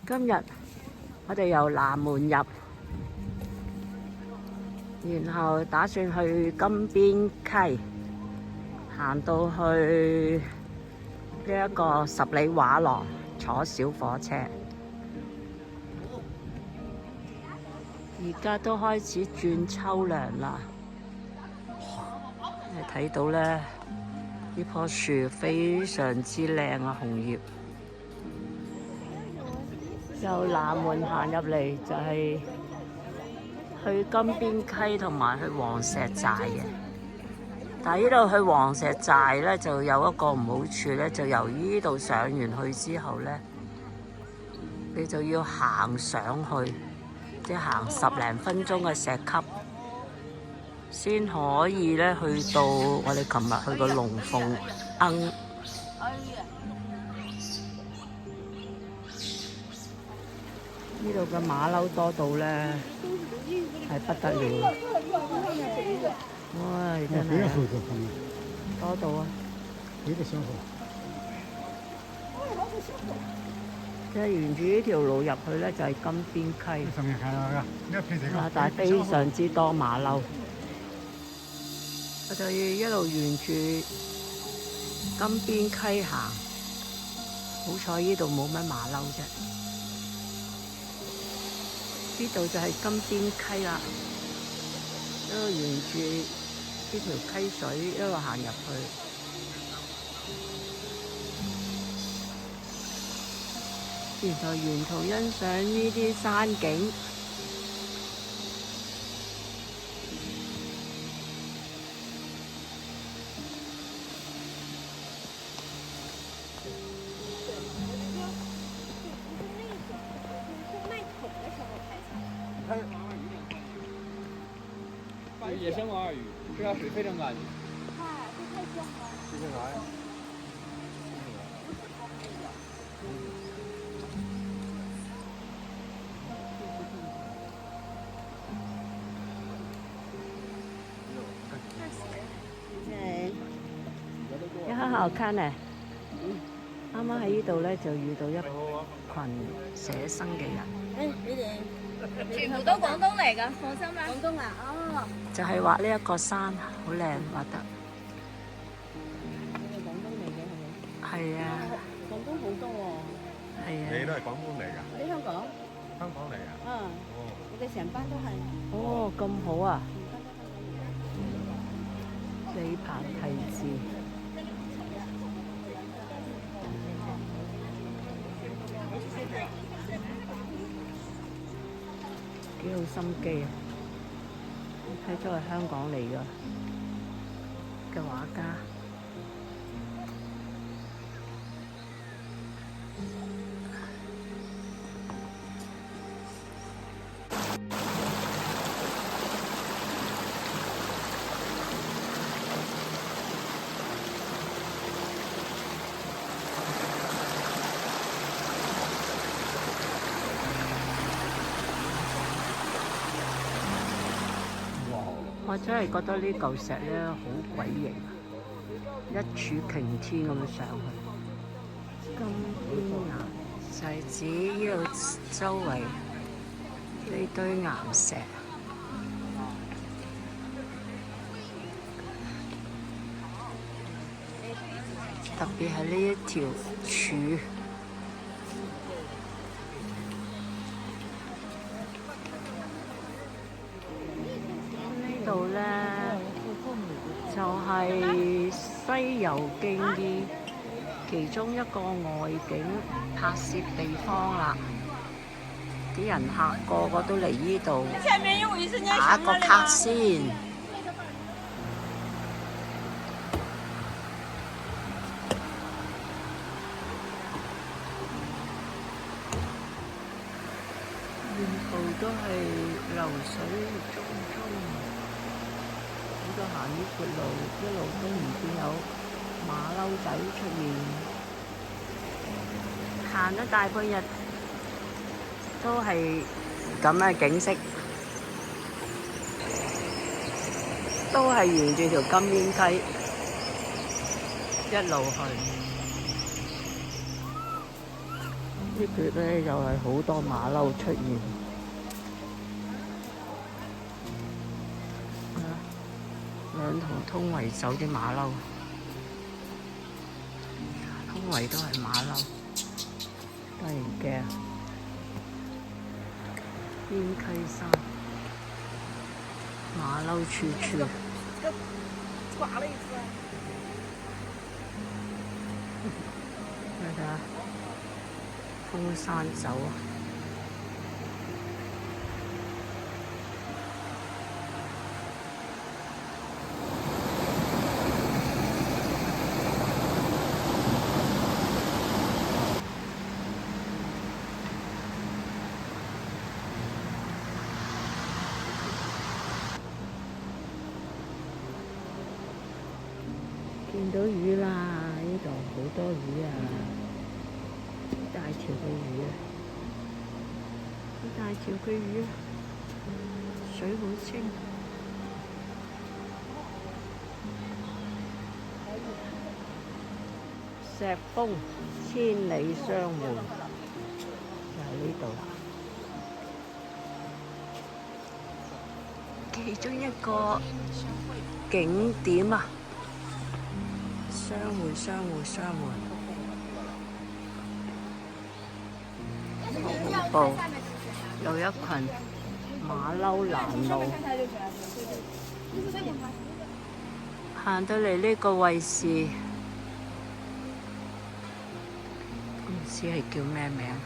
今日我哋由南門入，然後打算去金邊溪，行到去呢一個十里畫廊坐小火車。而家都開始轉秋涼啦，你睇到咧，呢棵樹非常之靚啊，紅葉。由南門行入嚟就係去金邊溪同埋去黃石寨嘅。但係呢度去黃石寨咧就有一個唔好處咧，就由呢度上完去之後咧，你就要行上去，即係行10零分鐘嘅石級，先可以咧去到我哋琴日去個龍鳳鶯。呢度嘅馬騮多到咧係不得了，哇！真係多到啊！即係沿住呢條路入去咧，就係金邊溪。但係非常之多馬騮，我就要一路沿住金邊溪行。好彩呢度冇乜馬騮啫。呢度就係金邊溪啦，一路沿住呢條溪水一路行入去，然後沿途欣賞呢啲山景。野生娃娃鱼，这条水非常干净。这太香了。这是啥呀？一好好看呢。啱啱喺呢度咧就遇到一群寫生嘅人。你哋全部都廣東嚟㗎，放心啦。廣東啊，哦。就係畫呢一個山，好靚畫得。你哋廣東嚟嘅係咪？係啊。廣東好多喎。係啊。你都係廣東嚟㗎？你香港？香港嚟㗎？嗯。哦。我哋成班都係。哦，咁好啊！全班都係。李鵬提字。幾好心機啊！睇咗係香港嚟嘅畫家。我真係覺得呢嚿石咧好鬼型，一柱擎天咁樣上去。金邊岩就係指呢度周圍呢堆岩石，特別係呢一條柱。呢度咧就係《西遊記》其中一個外景拍攝地方啦，啲人客個個都嚟呢度打個卡先。沿途都係流水淙淙。呢個行呢條路一路都唔見有馬騮仔出現，行咗大半日都係咁嘅景色，都係沿住條金邊溪一路去。呢橛咧又係好多馬騮出現，兩頭通圍走啲馬騮，通圍都係馬騮，得人驚。邊溪山，馬騮處處。睇下，封山走啊！見到魚啦！呢度好多魚啊，大條嘅魚啊，好大條嘅魚啊，水好清。石峰千里相會，就喺呢度啦。其中一個景點啊！相會，相會，相會，好恐怖！有一群馬騮攔路，行到嚟呢個位置，唔知係叫咩名啊？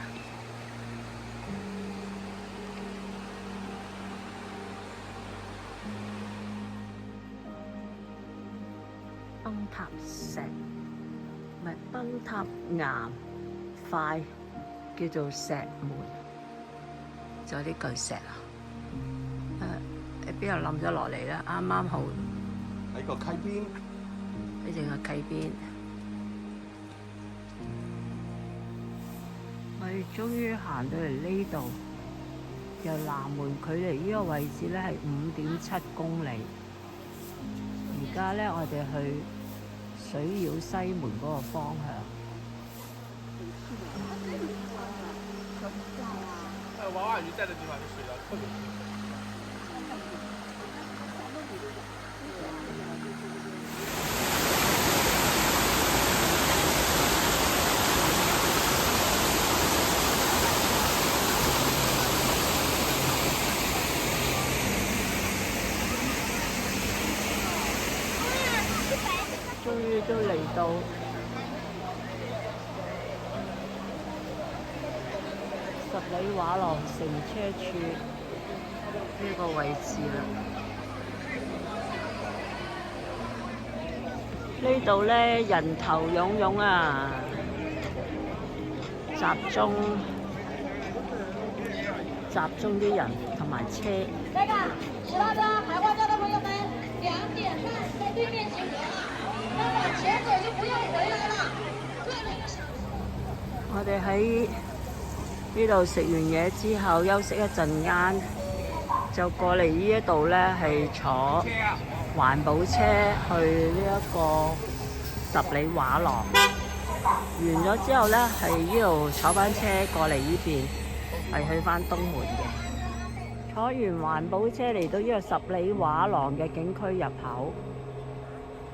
崩塌石，唔係崩塌岩塊，叫做石門。就呢嚿石啊，喺邊度冧咗落嚟咧？啱啱好喺個溪邊，呢淨係溪邊。我哋終於行到嚟呢度，由南門距離呢個位置咧係5.7公里。而家咧，我哋去水繞西門嗰個方向。娃娃魚在的地方就水了特別多。終於都嚟到十里畫廊乘車處呢個位置啦。呢度咧人頭湧湧啊，集中啲人同埋車。那個10號車海花礁的朋友們，2點半在對面集合了。那麼前者就不用回來了。我哋喺呢度食完嘢之後休息一陣間，就過嚟呢一度咧係坐環保車去呢一個十里畫廊。完咗之後咧係呢度坐班車過嚟呢邊，係去返東門嘅。坐完環保車嚟到呢個十里畫廊嘅景區入口，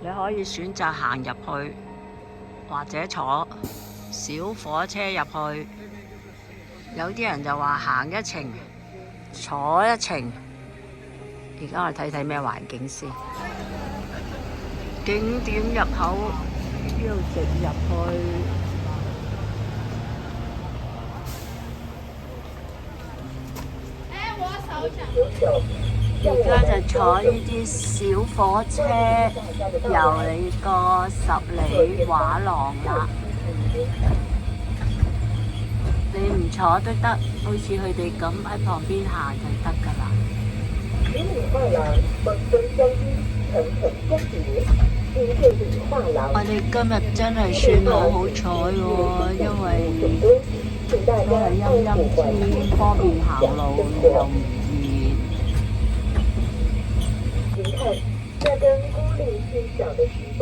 你可以選擇行入去，或者坐小火車入去。有啲人就話行一程，坐一程。而家我哋睇睇咩環境先。景點入口呢度直入去。而家就坐呢啲小火車遊你個十里畫廊啦。你唔坐都得，好似佢哋咁喺旁邊行就得㗎啦。我哋今日真係算好好彩喎，因為都係陰陰天，方便行路又唔熱。您看，那根孤立性小的石峰，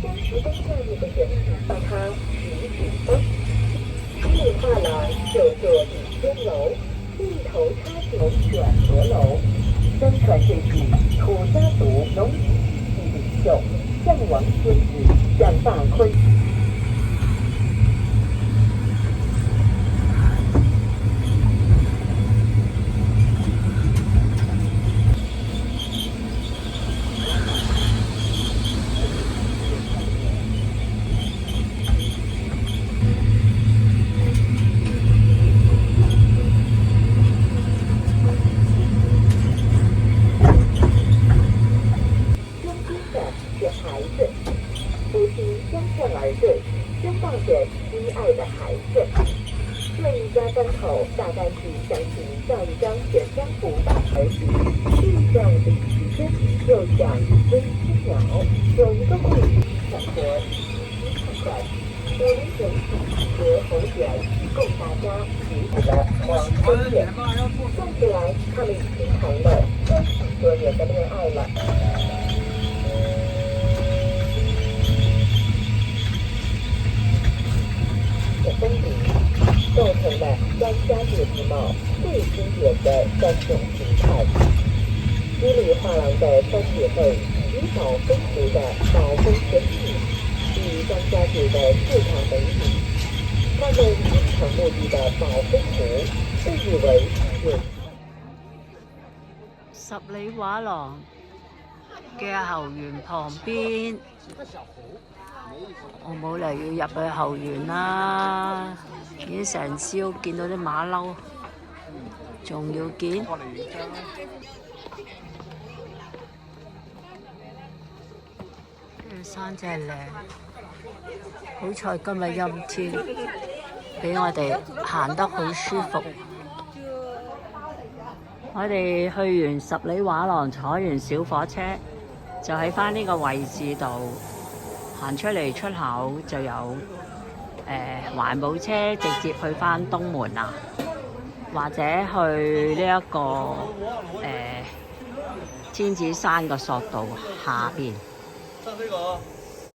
将石峰下面的人把它举起吧。西里画廊首座顶尖楼，另一头插头选阁楼。相传这是土家族农民体系领袖项王仙子向大坤。拥抱着心爱的孩子，这一家三口大概是相信照一张全家福的儿子，既像李奇珍，又像温青鸟，有一个故事想活看看，我们整体和红点供大家弥补了黄昏点，看起来他们已经谈了30多年的恋爱了。风景构成了张家界地貌最经典的3种形态。西里画廊的3姐妹以宝丰湖的宝丰神女与张家界的4大美女，她们经常目的的宝丰湖被誉为十里畫廊嘅後園旁邊。我冇理由要入去後園啦，已經成朝見到啲馬騮，仲要見。山真係靚，好彩今日陰天，俾我哋行得好舒服。我哋去完十里畫廊，坐完小火車，就喺返呢個位置度。行出嚟出口就有環保車直接去返東門啊，或者去呢一個天子山個索道下邊。